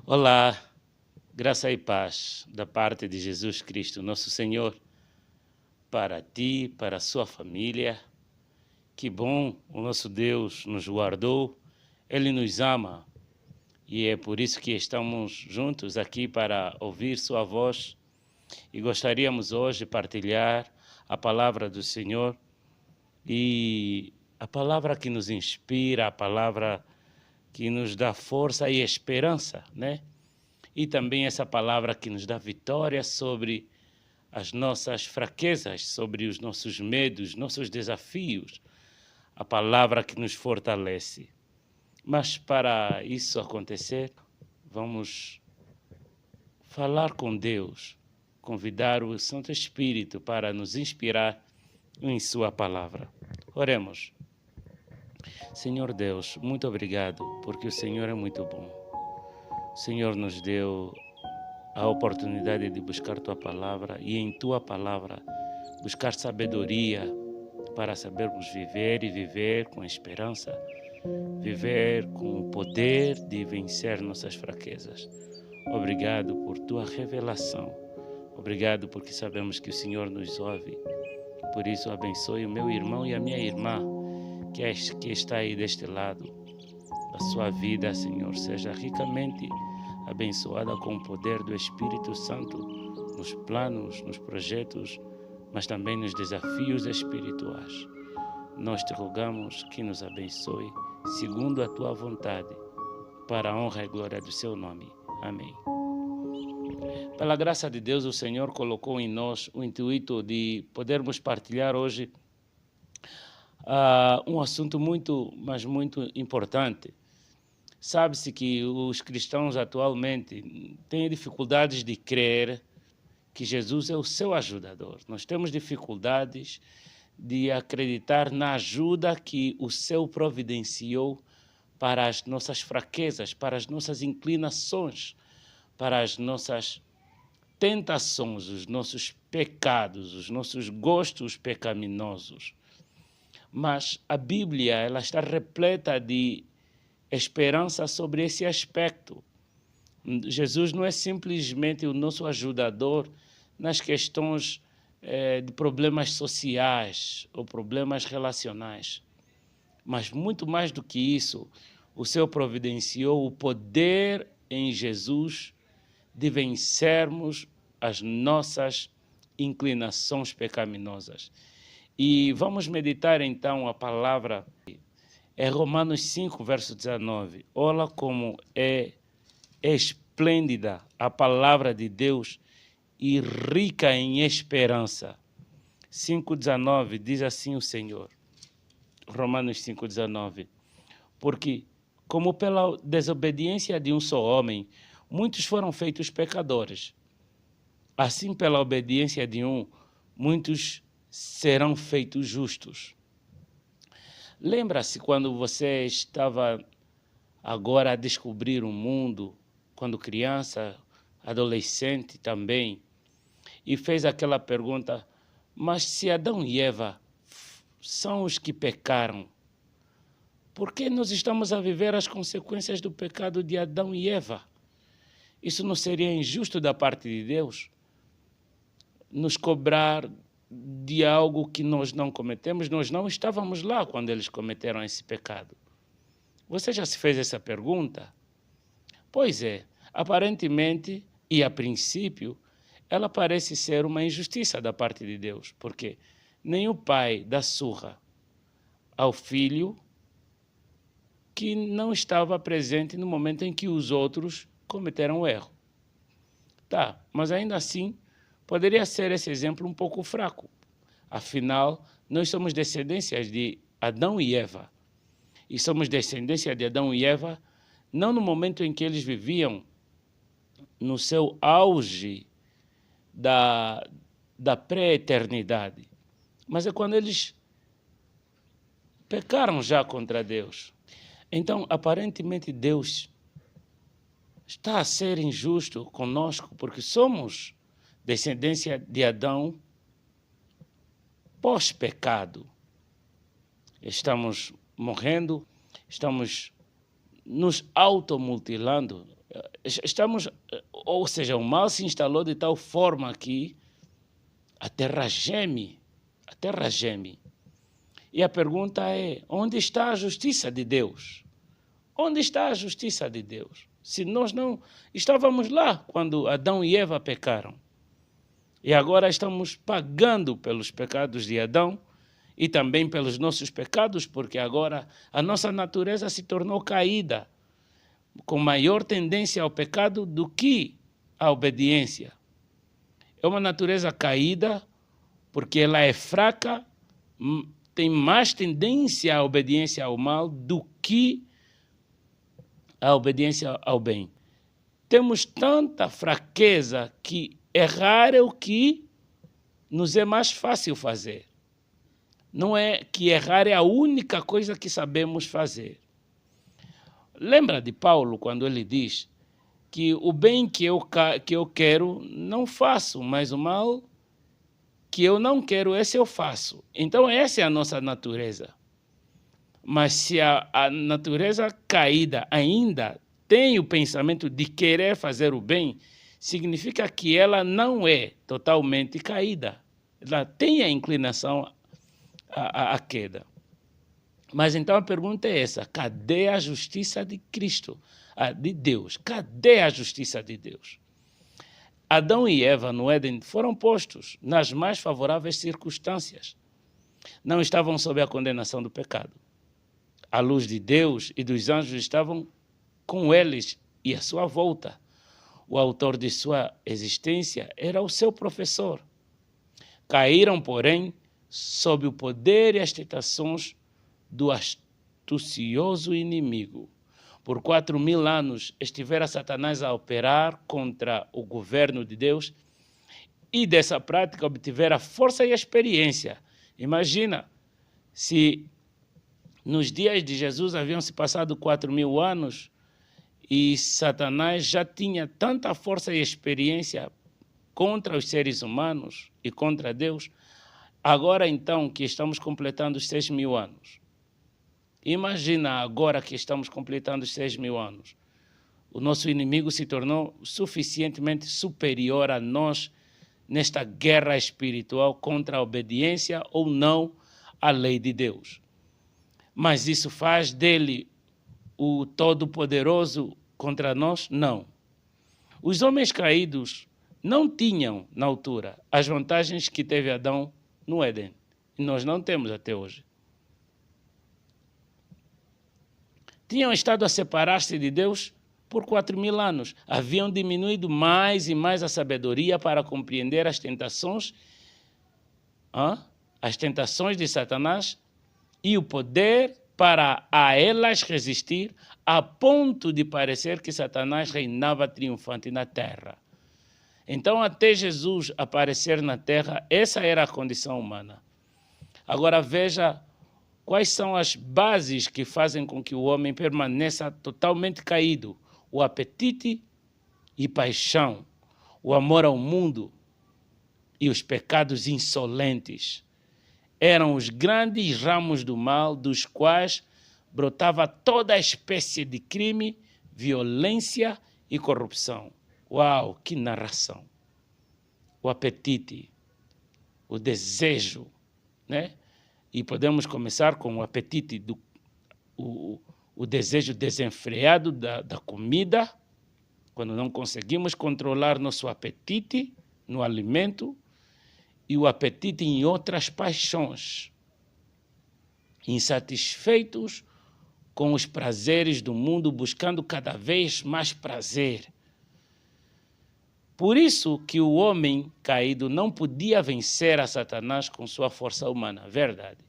Olá, graça e paz da parte de Jesus Cristo, nosso Senhor, para ti, para a sua família. Que bom, o nosso Deus nos guardou, Ele nos ama e é por isso que estamos juntos aqui para ouvir sua voz e gostaríamos hoje de partilhar a palavra do Senhor e a palavra que nos inspira, a palavra que nos dá força e esperança, né? E também essa palavra que nos dá vitória sobre as nossas fraquezas, sobre os nossos medos, nossos desafios, a palavra que nos fortalece. Mas para isso acontecer, vamos falar com Deus, convidar o Santo Espírito para nos inspirar em sua palavra. Oremos. Senhor Deus, muito obrigado, porque o Senhor é muito bom. O Senhor nos deu a oportunidade de buscar Tua Palavra e em Tua Palavra buscar sabedoria para sabermos viver e viver com esperança, viver com o poder de vencer nossas fraquezas. Obrigado por Tua revelação. Obrigado porque sabemos que o Senhor nos ouve. Por isso abençoe o meu irmão e a minha irmã que está aí deste lado. A sua vida, Senhor, seja ricamente abençoada com o poder do Espírito Santo nos planos, nos projetos, mas também nos desafios espirituais. Nós te rogamos que nos abençoe segundo a tua vontade, para a honra e glória do seu nome. Amém. Pela graça de Deus, o Senhor colocou em nós o intuito de podermos partilhar hoje um assunto muito, mas muito importante. Sabe-se que os cristãos atualmente têm dificuldades de crer que Jesus é o seu ajudador. Nós temos dificuldades de acreditar na ajuda que o céu providenciou para as nossas fraquezas, para as nossas inclinações, para as nossas tentações, os nossos pecados, os nossos gostos pecaminosos. Mas a Bíblia, ela está repleta de esperança sobre esse aspecto. Jesus não é simplesmente o nosso ajudador nas questões de problemas sociais ou problemas relacionais, mas muito mais do que isso, o Senhor providenciou o poder em Jesus de vencermos as nossas inclinações pecaminosas. E vamos meditar então a palavra. É Romanos 5, verso 19. Olha como é esplêndida a palavra de Deus e rica em esperança. 5,19 diz assim o Senhor. Romanos 5,19. Porque, como pela desobediência de um só homem, muitos foram feitos pecadores, assim pela obediência de um, muitos serão feitos justos. Lembra-se quando você estava agora a descobrir o mundo, quando criança, adolescente também, e fez aquela pergunta, mas se Adão e Eva são os que pecaram, por que nós estamos a viver as consequências do pecado de Adão e Eva? Isso não seria injusto da parte de Deus? Nos cobrar de algo que nós não cometemos, nós não estávamos lá quando eles cometeram esse pecado. Você já se fez essa pergunta? Pois é, aparentemente e a princípio, ela parece ser uma injustiça da parte de Deus, porque nenhum pai dá surra ao filho que não estava presente no momento em que os outros cometeram o erro. Tá, mas ainda assim, poderia ser esse exemplo um pouco fraco. Afinal, nós somos descendências de Adão e Eva. E somos descendência de Adão e Eva, não no momento em que eles viviam no seu auge da pré-eternidade, mas é quando eles pecaram já contra Deus. Então, aparentemente, Deus está a ser injusto conosco, porque somos descendência de Adão pós-pecado. Estamos morrendo, estamos nos automutilando, Estamos, ou seja, o mal se instalou de tal forma que a terra geme. A terra geme. E a pergunta é, onde está a justiça de Deus? Onde está a justiça de Deus? Se nós não estávamos lá quando Adão e Eva pecaram. E agora estamos pagando pelos pecados de Adão e também pelos nossos pecados, porque agora a nossa natureza se tornou caída, com maior tendência ao pecado do que à obediência. É uma natureza caída porque ela é fraca, tem mais tendência à obediência ao mal do que à obediência ao bem. Temos tanta fraqueza que errar é o que nos é mais fácil fazer. Não é que errar é a única coisa que sabemos fazer. Lembra de Paulo quando ele diz que o bem que eu quero não faço, mas o mal que eu não quero, esse eu faço. Então essa é a nossa natureza. Mas se a natureza caída ainda tem o pensamento de querer fazer o bem, significa que ela não é totalmente caída. Ela tem a inclinação à queda. Mas então a pergunta é essa, cadê a justiça de Cristo, de Deus? Cadê a justiça de Deus? Adão e Eva no Éden foram postos nas mais favoráveis circunstâncias. Não estavam sob a condenação do pecado. A luz de Deus e dos anjos estavam com eles e à sua volta. O autor de sua existência era o seu professor. Caíram, porém, sob o poder e as tentações do astucioso inimigo. Por 4.000 anos estivera Satanás a operar contra o governo de Deus e dessa prática obtivera força e experiência. Imagina, se nos dias de Jesus haviam se passado 4.000 anos e Satanás já tinha tanta força e experiência contra os seres humanos e contra Deus, agora então que estamos completando os 6.000 anos. Imagina agora que estamos completando os 6.000 anos. O nosso inimigo se tornou suficientemente superior a nós nesta guerra espiritual contra a obediência ou não à lei de Deus. Mas isso faz dele o Todo-Poderoso contra nós? Não. Os homens caídos não tinham, na altura, as vantagens que teve Adão no Éden. E nós não temos até hoje. Tinham estado a separar-se de Deus por 4.000 anos. Haviam diminuído mais e mais a sabedoria para compreender as tentações de Satanás e o poder para a elas resistir, a ponto de parecer que Satanás reinava triunfante na terra. Então, até Jesus aparecer na terra, essa era a condição humana. Agora veja quais são as bases que fazem com que o homem permaneça totalmente caído. O apetite e paixão, o amor ao mundo e os pecados insolentes eram os grandes ramos do mal dos quais brotava toda a espécie de crime, violência e corrupção. Uau, que narração! O apetite, o desejo, né? E podemos começar com o apetite, o desejo desenfreado da comida, quando não conseguimos controlar nosso apetite no alimento, e o apetite em outras paixões, insatisfeitos com os prazeres do mundo, buscando cada vez mais prazer. Por isso que o homem caído não podia vencer a Satanás com sua força humana, verdade.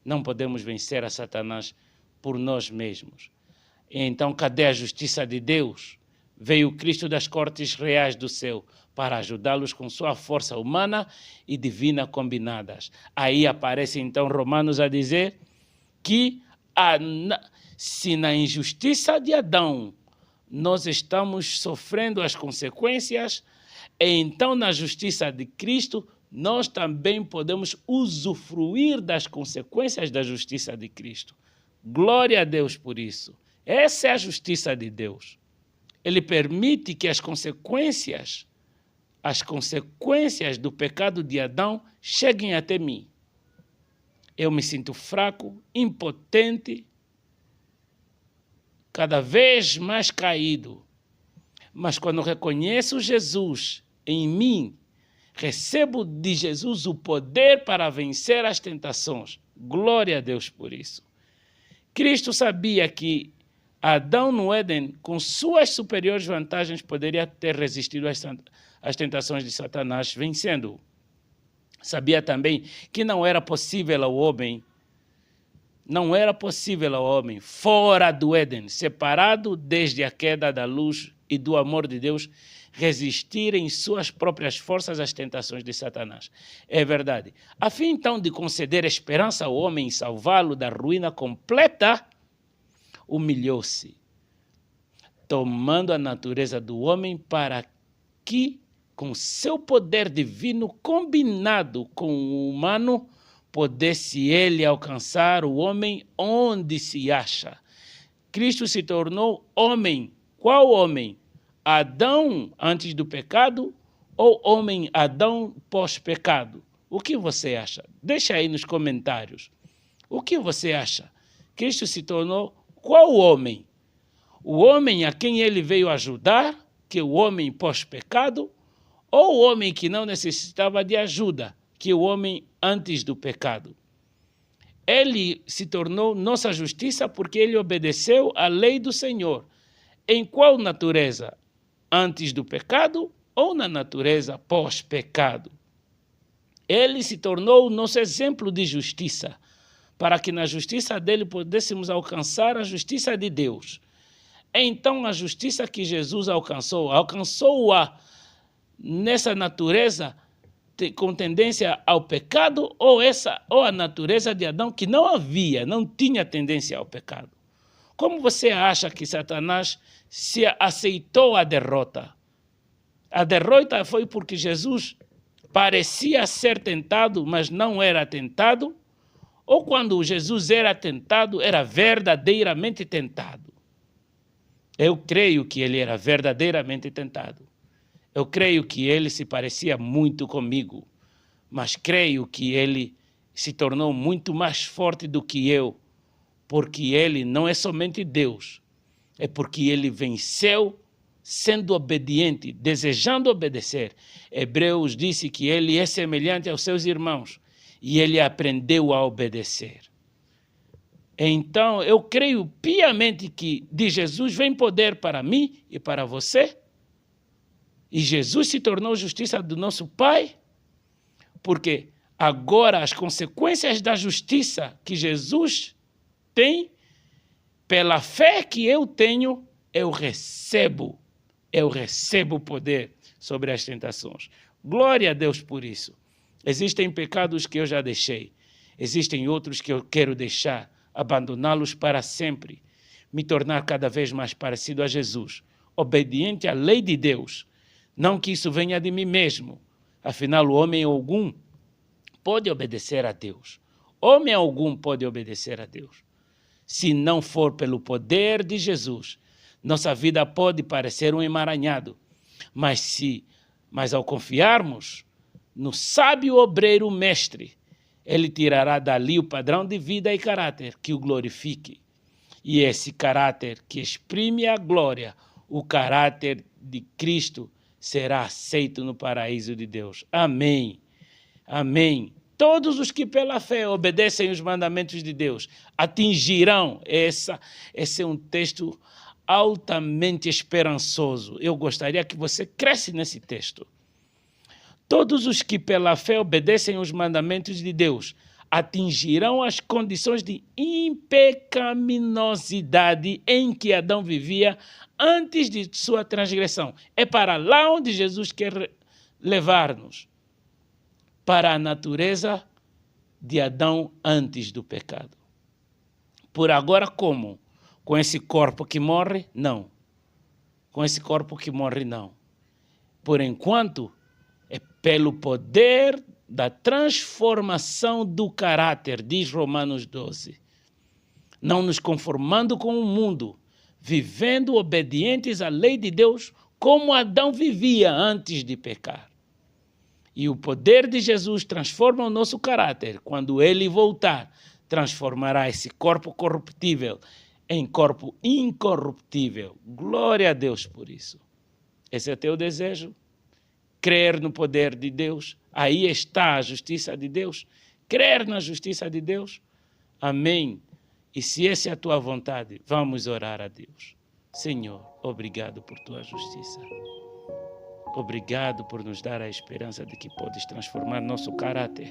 Não podemos vencer a Satanás por nós mesmos. Então, cadê a justiça de Deus? Veio Cristo das cortes reais do céu para ajudá-los com sua força humana e divina combinadas. Aí aparece então Romanos a dizer que se na injustiça de Adão nós estamos sofrendo as consequências, então na justiça de Cristo nós também podemos usufruir das consequências da justiça de Cristo. Glória a Deus por isso. Essa é a justiça de Deus. ele permite que as consequências do pecado de Adão cheguem até mim. Eu me sinto fraco, impotente, cada vez mais caído. Mas quando reconheço Jesus em mim, recebo de Jesus o poder para vencer as tentações. Glória a Deus por isso. Cristo sabia que Adão no Éden, com suas superiores vantagens, poderia ter resistido às tentações de Satanás, vencendo-o. Sabia também que não era possível ao homem, fora do Éden, separado desde a queda da luz e do amor de Deus, resistir em suas próprias forças às tentações de Satanás. É verdade. A fim, então, de conceder esperança ao homem e salvá-lo da ruína completa, humilhou-se, tomando a natureza do homem para que, com seu poder divino combinado com o humano, pudesse ele alcançar o homem onde se acha. Cristo se tornou homem. Qual homem? Adão antes do pecado ou homem Adão pós-pecado? O que você acha? Deixa aí nos comentários. O que você acha? Cristo se tornou qual homem? O homem a quem ele veio ajudar, que é o homem pós-pecado, ou o homem que não necessitava de ajuda, que é o homem antes do pecado? Ele se tornou nossa justiça porque ele obedeceu à lei do Senhor. Em qual natureza? Antes do pecado ou na natureza pós-pecado? Ele se tornou o nosso exemplo de justiça, para que na justiça dele pudéssemos alcançar a justiça de Deus. Então, a justiça que Jesus alcançou-a nessa natureza com tendência ao pecado ou a natureza de Adão que não tinha tendência ao pecado? Como você acha que Satanás se aceitou a derrota? A derrota foi porque Jesus parecia ser tentado, mas não era tentado? Ou quando Jesus era tentado, era verdadeiramente tentado? Eu creio que ele era verdadeiramente tentado. Eu creio que ele se parecia muito comigo, mas creio que ele se tornou muito mais forte do que eu, porque ele não é somente Deus, é porque ele venceu sendo obediente, desejando obedecer. Hebreus disse que ele é semelhante aos seus irmãos e ele aprendeu a obedecer. Então, eu creio piamente que de Jesus vem poder para mim e para você. E Jesus se tornou justiça do nosso Pai, porque agora as consequências da justiça que Jesus tem, pela fé que eu tenho, eu recebo poder sobre as tentações. Glória a Deus por isso. Existem pecados que eu já deixei, existem outros que eu quero deixar, abandoná-los para sempre, me tornar cada vez mais parecido a Jesus, obediente à lei de Deus. Não que isso venha de mim mesmo, afinal, o homem algum pode obedecer a Deus. Homem algum pode obedecer a Deus. Se não for pelo poder de Jesus, nossa vida pode parecer um emaranhado, mas ao confiarmos no sábio obreiro mestre, ele tirará dali o padrão de vida e caráter que o glorifique. E esse caráter que exprime a glória, o caráter de Cristo, será aceito no paraíso de Deus. Amém. Amém. Todos os que pela fé obedecem os mandamentos de Deus atingirão. Esse é um texto altamente esperançoso. Eu gostaria que você cresce nesse texto. Todos os que pela fé obedecem os mandamentos de Deus atingirão as condições de impecaminosidade em que Adão vivia antes de sua transgressão. É para lá onde Jesus quer levar-nos, para a natureza de Adão antes do pecado. Por agora, como? Com esse corpo que morre? Não. Com esse corpo que morre, não. Por enquanto, é pelo poder da transformação do caráter, diz Romanos 12. Não nos conformando com o mundo, vivendo obedientes à lei de Deus, como Adão vivia antes de pecar. E o poder de Jesus transforma o nosso caráter. Quando ele voltar, transformará esse corpo corruptível em corpo incorruptível. Glória a Deus por isso. Esse é teu desejo? Crer no poder de Deus? Aí está a justiça de Deus. Crer na justiça de Deus? Amém. E se essa é a tua vontade, vamos orar a Deus. Senhor, obrigado por tua justiça. Obrigado por nos dar a esperança de que podes transformar nosso caráter.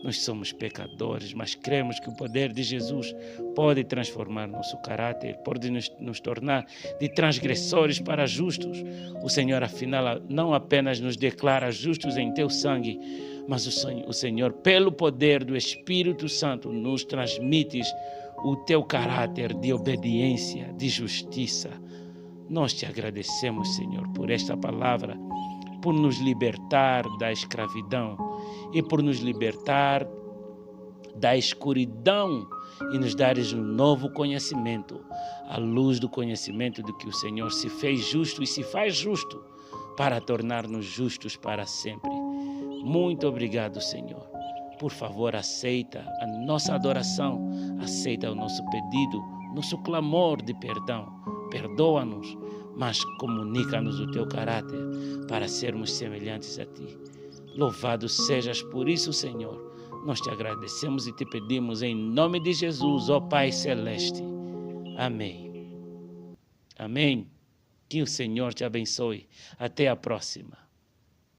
Nós somos pecadores, mas cremos que o poder de Jesus pode transformar nosso caráter, pode nos tornar de transgressores para justos. O Senhor, afinal, não apenas nos declara justos em teu sangue, mas o Senhor, pelo poder do Espírito Santo, nos transmites o teu caráter de obediência, de justiça. Nós te agradecemos, Senhor, por esta palavra, por nos libertar da escravidão e por nos libertar da escuridão e nos dares um novo conhecimento, à luz do conhecimento de que o Senhor se fez justo e se faz justo para tornar-nos justos para sempre. Muito obrigado, Senhor. Por favor, aceita a nossa adoração, aceita o nosso pedido, nosso clamor de perdão. Perdoa-nos, mas comunica-nos o teu caráter para sermos semelhantes a ti. Louvado sejas por isso, Senhor. Nós te agradecemos e te pedimos em nome de Jesus, ó Pai Celeste. Amém. Amém. Que o Senhor te abençoe. Até a próxima.